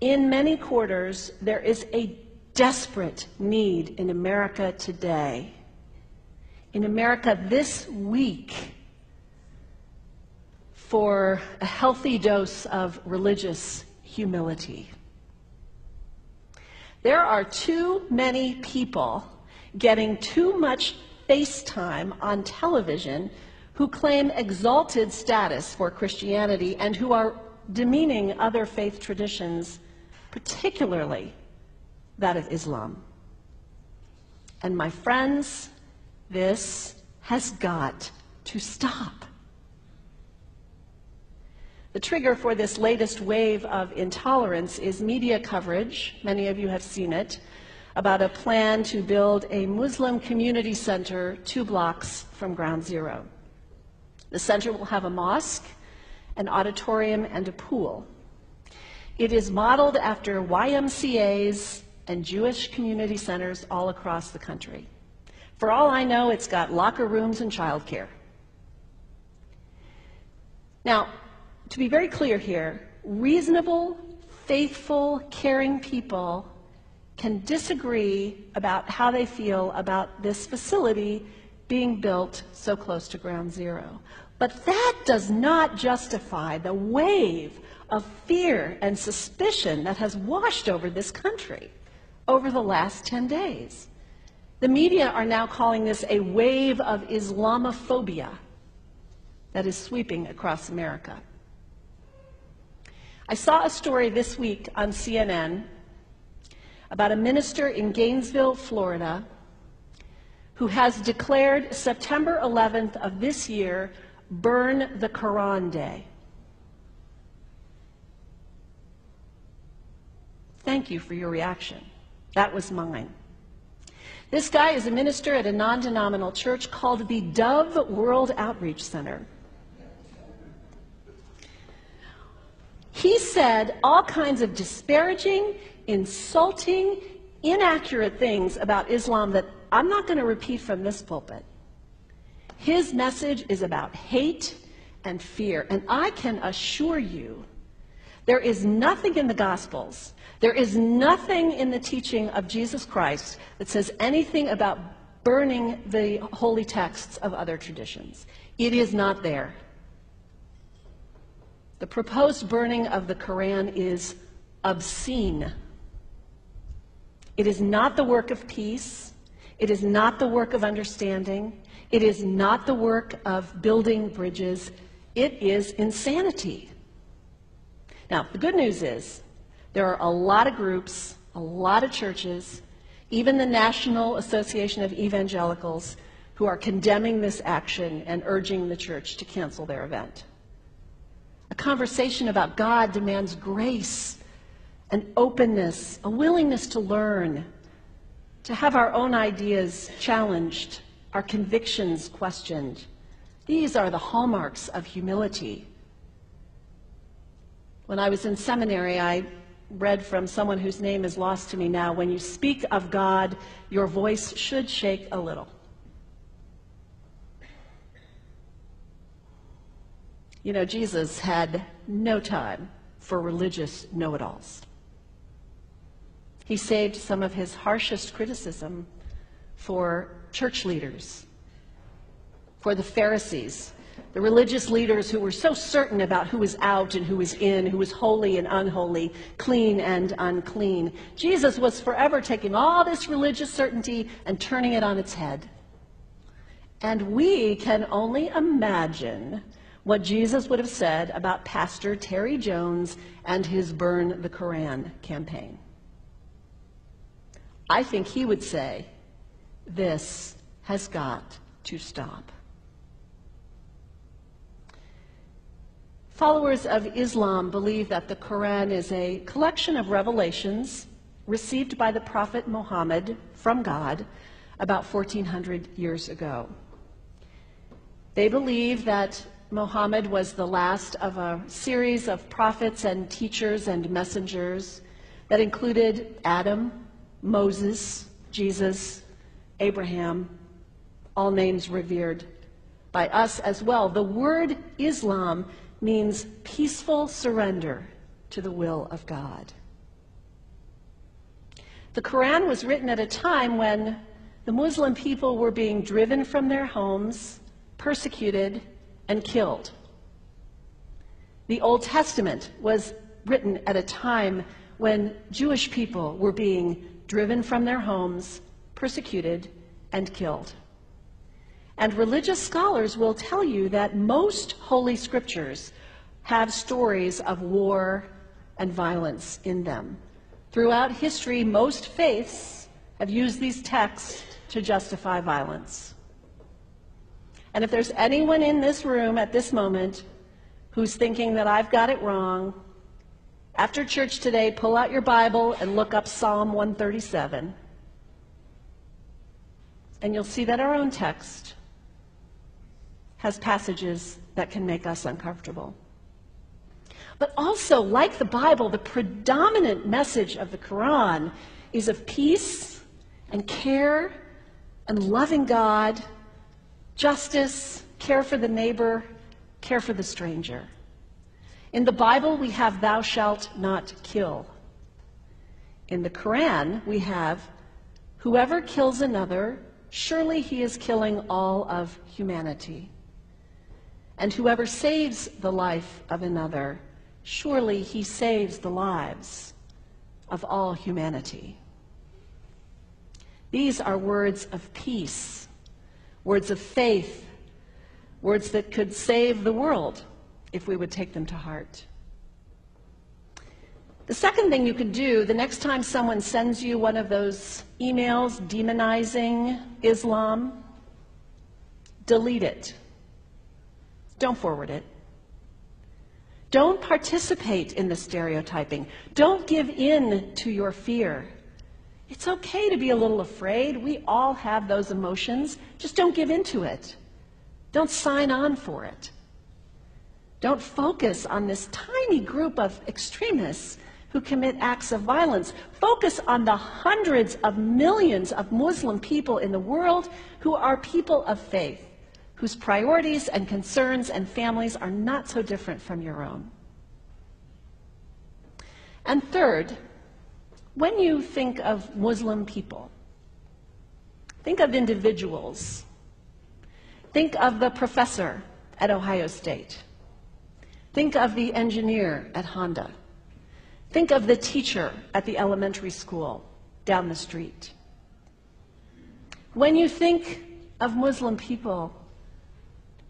In many quarters, there is a desperate need in America today, in America this week, for a healthy dose of religious humility. There are too many people getting too much face time on television who claim exalted status for Christianity and who are demeaning other faith traditions, particularly that of Islam. And my friends, this has got to stop. The trigger for this latest wave of intolerance is media coverage, many of you have seen it, about a plan to build a Muslim community center 2 blocks from Ground Zero. The center will have a mosque, an auditorium, and a pool. It is modeled after YMCAs and Jewish community centers all across the country. For all I know, it's got locker rooms and childcare. Now, to be very clear here, reasonable, faithful, caring people can disagree about how they feel about this facility being built so close to Ground Zero. But that does not justify the wave of fear and suspicion that has washed over this country over the last 10 days. The media are now calling this a wave of Islamophobia that is sweeping across America. I saw a story this week on CNN about a minister in Gainesville, Florida, who has declared September 11th of this year Burn the Qur'an Day. Thank you for your reaction. That was mine. This guy is a minister at a non-denominational church called the Dove World Outreach Center. He said all kinds of disparaging, insulting, inaccurate things about Islam that I'm not going to repeat from this pulpit. His message is about hate and fear, and I can assure you there is nothing in the Gospels, there is nothing in the teaching of Jesus Christ that says anything about burning the holy texts of other traditions. It is not there. The proposed burning of the Quran is obscene. It is not the work of peace. It is not the work of understanding. It is not the work of building bridges. It is insanity. Now, the good news is there are a lot of groups, a lot of churches, even the National Association of Evangelicals, who are condemning this action and urging the church to cancel their event. A conversation about God demands grace, an openness, a willingness to learn, to have our own ideas challenged, our convictions questioned. These are the hallmarks of humility. When I was in seminary, I read from someone whose name is lost to me now, when you speak of God, your voice should shake a little. You know, Jesus had no time for religious know-it-alls. He saved some of his harshest criticism for church leaders, for the Pharisees, the religious leaders who were so certain about who was out and who was in, who was holy and unholy, clean and unclean. Jesus was forever taking all this religious certainty and turning it on its head. And we can only imagine what Jesus would have said about Pastor Terry Jones and his Burn the Quran campaign. I think he would say, this has got to stop. Followers of Islam believe that the Quran is a collection of revelations received by the Prophet Muhammad from God about 1400 years ago. They believe that Muhammad was the last of a series of prophets and teachers and messengers that included Adam, Moses, Jesus, Abraham, all names revered by us as well. The word Islam means peaceful surrender to the will of God. The Qur'an was written at a time when the Muslim people were being driven from their homes, persecuted, and killed. The Old Testament was written at a time when Jewish people were being driven from their homes, persecuted, and killed. And religious scholars will tell you that most holy scriptures have stories of war and violence in them. Throughout history, most faiths have used these texts to justify violence. And if there's anyone in this room at this moment who's thinking that I've got it wrong, after church today, pull out your Bible and look up Psalm 137. And you'll see that our own text has passages that can make us uncomfortable. But also, like the Bible, the predominant message of the Qur'an is of peace and care and loving God, justice, care for the neighbor, care for the stranger. In the Bible, we have thou shalt not kill. In the Qur'an, we have whoever kills another, surely he is killing all of humanity. And whoever saves the life of another, surely he saves the lives of all humanity. These are words of peace, words of faith, words that could save the world if we would take them to heart. The second thing you can do the next time someone sends you one of those emails demonizing Islam, delete it. Don't forward it. Don't participate in the stereotyping. Don't give in to your fear. It's okay to be a little afraid. We all have those emotions. Just don't give in to it. Don't sign on for it. Don't focus on this tiny group of extremists who commit acts of violence. Focus on the hundreds of millions of Muslim people in the world who are people of faith, whose priorities and concerns and families are not so different from your own. And third, when you think of Muslim people, think of individuals. Think of the professor at Ohio State. Think of the engineer at Honda. Think of the teacher at the elementary school down the street. When you think of Muslim people,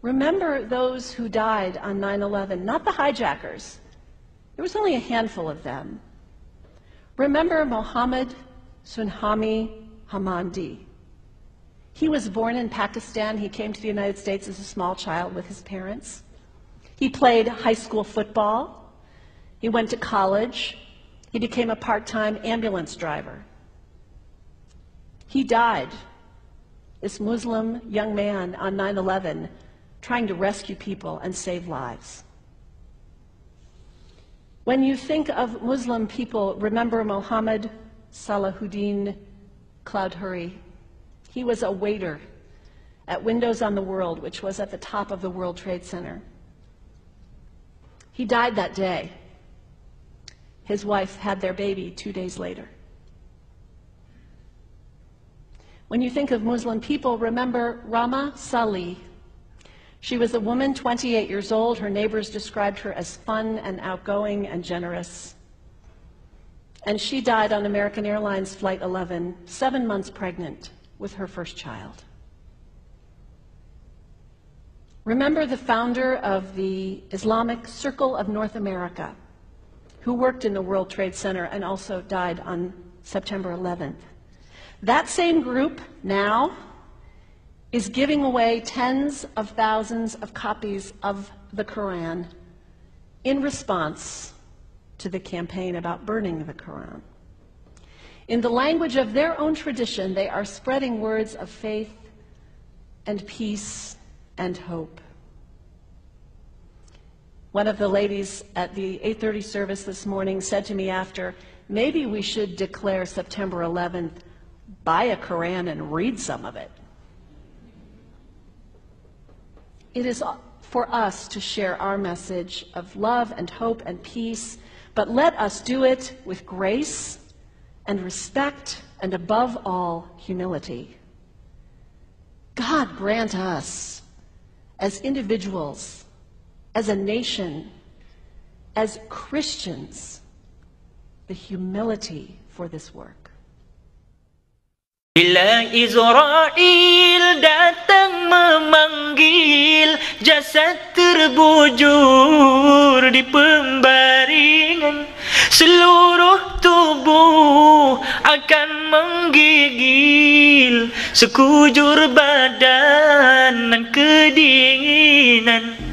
remember those who died on 9/11, not the hijackers. There was only a handful of them. Remember Mohammed Sunhami Hamandi. He was born in Pakistan. He came to the United States as a small child with his parents. He played high school football. He went to college. He became a part-time ambulance driver. He died, this Muslim young man, on 9/11, trying to rescue people and save lives. When you think of Muslim people, remember Mohammed Salahuddin Cloudhurry. He was a waiter at Windows on the World, which was at the top of the World Trade Center. He died that day. His wife had their baby 2 days later. When you think of Muslim people, remember Rama Salih. She was a woman, 28 years old. Her neighbors described her as fun and outgoing and generous. And she died on American Airlines Flight 11, 7 months pregnant with her first child. Remember the founder of the Islamic Circle of North America, who worked in the World Trade Center and also died on September 11th. That same group now is giving away tens of thousands of copies of the Qur'an in response to the campaign about burning the Qur'an. In the language of their own tradition, they are spreading words of faith and peace and hope. One of the ladies at the 8:30 service this morning said to me after, maybe we should declare September 11th, buy a Qur'an and read some of it. It is for us to share our message of love and hope and peace, but let us do it with grace and respect, and above all, humility. God grant us, as individuals, as a nation, as Christians, the humility for this work. Bila Israel datang memanggil, jasad terbujur di pembaringan, seluruh tubuh akan menggigil, sekujur badan dan kedinginan.